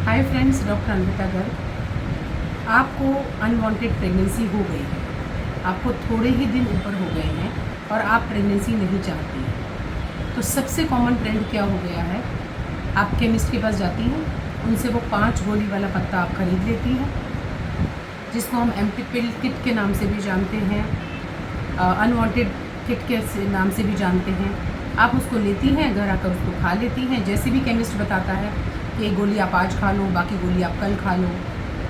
Hi friends, doctor Anvita Garg. आपको unwanted pregnancy हो गई है, आपको थोड़े ही दिन ऊपर हो गए हैं और आप प्रेगनेंसी नहीं चाहती हैं। तो सबसे कॉमन ट्रेंड क्या हो गया है, आप केमिस्ट के पास जाती हैं, उनसे वो 5 गोली वाला पत्ता आप खरीद लेती हैं, जिसको हम एम्प्टी पिल किट के नाम से भी जानते हैं, अनवांटेड किट के नाम से भी जानते हैं। आप उसको लेती हैं, घर आकर उसको खा लेती हैं। जैसे भी केमिस्ट बताता है कि एक गोली आप आज खा लो, बाकी गोली आप कल खा लो,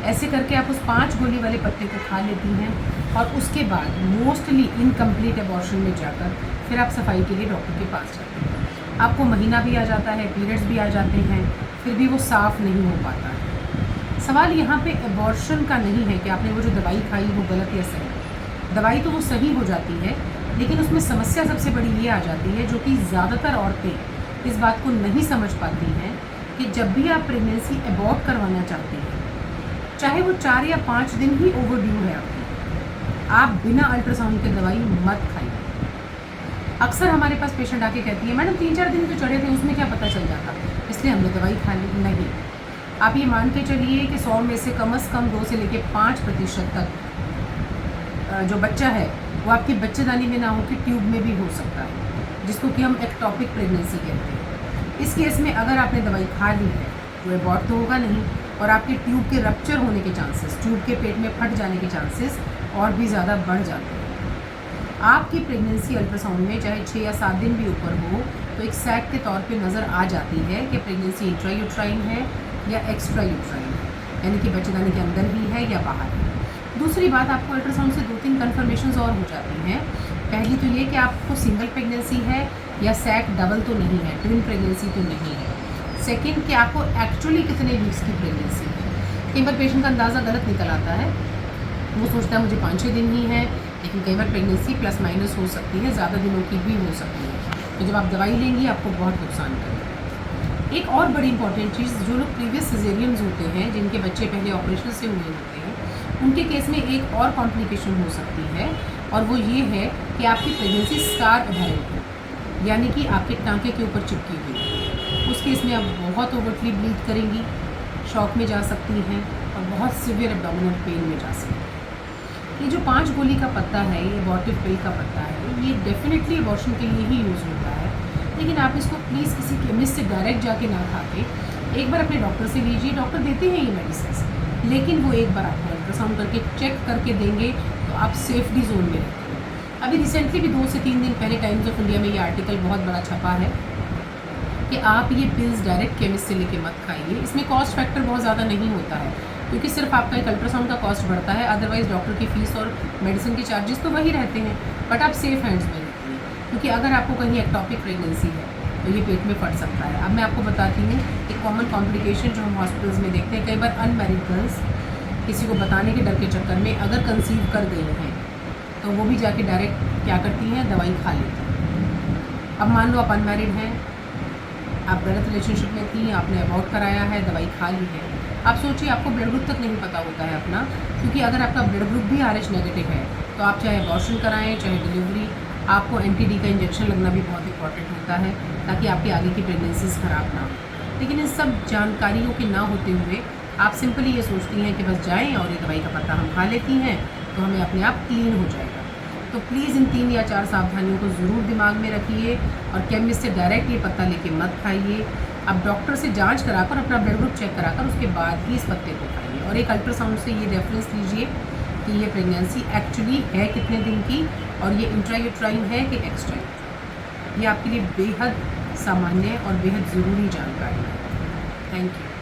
ऐसे करके आप उस 5 गोली वाले पत्ते को खा लेती हैं। और उसके बाद मोस्टली इनकम्प्लीट एबॉर्शन में जाकर फिर आप सफाई के लिए डॉक्टर के पास जाते हैं। आपको महीना भी आ जाता है, पीरियड्स भी आ जाते हैं, फिर भी वो साफ़ नहीं हो पाता है। सवाल यहाँ पे एबॉर्शन का नहीं है कि आपने वो जो दवाई खाई वो गलत या सही। दवाई तो वो सही हो जाती है, लेकिन उसमें समस्या सबसे बड़ी ये आ जाती है, जो कि ज़्यादातर औरतें इस बात को नहीं समझ पाती हैं कि जब भी आप प्रेगनेंसी एबॉर्ट करवाना चाहती हैं, चाहे वो 4 या 5 दिन ही ओवरड्यू है आपकी, आप बिना अल्ट्रासाउंड के दवाई मत खाइए। अक्सर हमारे पास पेशेंट आके कहती है, मैडम 3-4 दिन तो चढ़े थे, उसमें क्या पता चल जाता, इसलिए हमने दवाई खा ली। नहीं, आप ये मान के चलिए कि 100 में से कम 2 से लेकर 5% तक जो बच्चा है वो आपकी बच्चेदानी में ना हो कि ट्यूब में भी हो सकता है, जिसको कि हम एक्टोपिक प्रेगनेंसी कहते हैं। इस केस में अगर आपने दवाई खा ली है तो एबॉर्ट तो होगा नहीं, और आपके ट्यूब के रप्चर होने के चांसेस, ट्यूब के पेट में फट जाने के चांसेस और भी ज़्यादा बढ़ जाते हैं। आपकी प्रेगनेंसी अल्ट्रासाउंड में चाहे 6 या 7 दिन भी ऊपर हो तो एक सैक के तौर पे नज़र आ जाती है कि प्रेगनेंसी इंट्रायूट्राइन है या एक्स्ट्रा यूट्राइन है, यानी कि बच्चेदानी के अंदर ही है या बाहर है। दूसरी बात, आपको अल्ट्रासाउंड से 2-3 कन्फर्मेशंस और हो जाती हैं। पहली तो ये कि आपको सिंगल प्रेगनेंसी है या सैक डबल तो नहीं है, ट्विन प्रेगनेंसी तो नहीं है। सेकंड कि आपको एक्चुअली कितने वीक्स की प्रेगनेंसी है। कई बार पेशेंट का अंदाज़ा गलत निकल आता है, वो सोचता है मुझे 5-6 दिन ही है, लेकिन कई बार प्रेगनेंसी प्लस माइनस हो सकती है, ज़्यादा दिनों की भी हो सकती है। तो जब आप दवाई लेंगी आपको बहुत नुकसान करेगा। एक और बड़ी इंपॉर्टेंट चीज़, जो लोग प्रीवियस सिजेरियंस होते हैं, जिनके बच्चे पहले ऑपरेशन से हुए होते हैं, उनके केस में एक और कॉम्प्लिकेशन हो सकती है, और वो ये है कि आपकी प्रेगनेंसी स्कार एडहेरेंट हो, यानी कि आपके टाँके के ऊपर चिपकी हुई है। उस केस में आप बहुत ओवरटली ब्लीड करेंगी, शॉक में जा सकती हैं और बहुत सीवियर एब्डोमिनल पेन में जा सकती हैं। ये जो 5 गोली का पत्ता है, ये एबॉर्टिव पिल का पत्ता है, ये डेफिनेटली एबॉर्शन के लिए ही यूज़ होता है। लेकिन आप इसको प्लीज़ किसी केमिस्ट से डायरेक्ट जाके ना खा के एक बार अपने डॉक्टर से लीजिए। डॉक्टर देते हैं ये मेडिसिन, लेकिन वो एक बार आपको अल्ट्रासाउंड करके चेक करके देंगे तो आप सेफ्टी जोन में रहते हैं। अभी रिसेंटली भी 2 से 3 दिन पहले टाइम्स ऑफ इंडिया में ये आर्टिकल बहुत बड़ा छपा है कि आप ये पिल्स डायरेक्ट केमिस्ट से लेके मत खाइए। इसमें कॉस्ट फैक्टर बहुत ज़्यादा नहीं होता है, क्योंकि सिर्फ आपका एक अल्ट्रासाउंड का कॉस्ट बढ़ता है, अदरवाइज़ डॉक्टर की फ़ीस और मेडिसिन के चार्जेस तो वही रहते हैं। बट आप सेफ हैंड्स में रहती हैं, क्योंकि अगर आपको कहीं एक्टोपिक प्रेगनेंसी है तो ये पेट में फट सकता है। अब मैं आपको बताती हूँ एक कॉमन कॉम्प्लिकेशन जो हम हॉस्पिटल्स में देखते हैं। कई बार अनमैरिड गर्ल्स किसी को बताने के डर के चक्कर में अगर कंसीव कर गई हैं तो वो भी जाके डायरेक्ट क्या करती हैं, दवाई खा लेती हैं। अब मान लो आप अनमैरिड हैं, आप गलत रिलेशनशिप में थी, आपने अबॉर्ट कराया है, दवाई खा ली है। आप सोचिए, आपको ब्लड ग्रुप तक नहीं पता होता है अपना, क्योंकि अगर आपका ब्लड ग्रुप भी RH नेगेटिव है तो आप चाहे अबॉर्शन कराएं चाहे डिलीवरी, आपको NTD का इंजेक्शन लगना भी बहुत इंपॉर्टेंट होता है, ताकि आपकी आगे की प्रेगनेंसीज ख़राब ना हो। लेकिन इन सब जानकारियों के ना होते हुए आप सिंपली ये सोचती हैं कि बस जाएँ और ये दवाई का पत्ता हम खा लेती हैं तो हमें अपने आप क्लीन हो जाएगा। तो प्लीज़ इन 3 या 4 सावधानियों को ज़रूर दिमाग में रखिए, और केमिस्ट से डायरेक्ट ये पत्ता लेके मत खाइए। आप डॉक्टर से जांच कराकर अपना ब्लड ग्रुप चेक कराकर उसके बाद ही इस पत्ते को खाइए, और एक अल्ट्रासाउंड से ये रेफरेंस लीजिए कि ये प्रेगनेंसी एक्चुअली है कितने दिन की, और ये इंट्रायूट्राइन है कि एक्स्ट्रा। ये आपके लिए बेहद सामान्य और बेहद ज़रूरी जानकारी है। Thank you.